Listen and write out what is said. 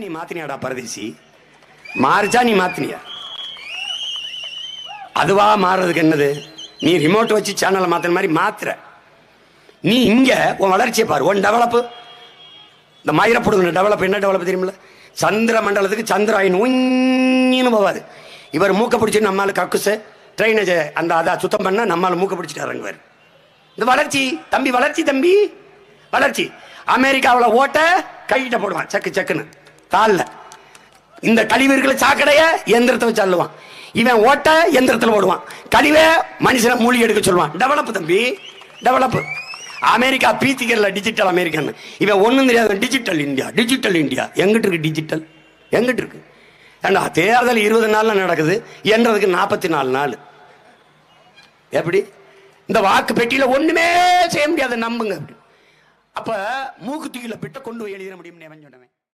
நீ மாத்தினியாடா பரதேசி, மாறிச்சா நீ மாத்தினியா? அதுவா மாறுறதுக்கு என்னது? நீ ரிமோட் வச்சு சேனலை மாத்திர மாதிரி மாத்திர. நீ இங்க உன் வளர்ச்சியை பாரு, உன் டெவலப். இந்த மயிரப்படுங்க டெவலப் என்ன டெவலப் தெரியுமில்ல? சந்திர மண்டலத்துக்கு சந்திராயன் உன்னு போவாது. இவர் மூக்க பிடிச்சி நம்மளால கக்குசு ட்ரைனேஜ் அந்த அதை சுத்தம் பண்ண நம்மளால மூக்க பிடிச்சிட்டு இறங்குவார். இந்த வளர்ச்சி தம்பி, வளர்ச்சி தம்பி, வளர்ச்சி. அமெரிக்காவில் ஓட்ட கைகிட்ட போடுவான் சக்கு சக்குன்னு தாள்ல. இந்த கழிவுகளை சாக்கடைய எந்திரத்தை வச்சு அள்ளுவான். இவன் ஓட்ட எந்திரத்தில் ஓடுவான். கழிவை மனுஷனை மூழ்கி எடுக்க சொல்லுவான். டெவலப் தம்பி, டெவலப். அமெரிக்கா பீத்திக்கல டிஜிட்டல் அமெரிக்கன். இவன் ஒன்றும் தெரியாது. Digital India, digital India. எங்கிட்டு இருக்கு டிஜிட்டல்? எங்கிட்டு இருக்கு? ஏண்டா தேர்தல் 20 நாள்ல நடக்குது, என்றதுக்கு 44 நாள். எப்படி இந்த வாக்கு பெட்டியில ஒண்ணுமே செய்ய முடியாது, நம்புங்க. அப்ப மூக்கு தூக்கில பிட்ட கொண்டு போய் எழுதிட முடியும்னு சொன்னவன்.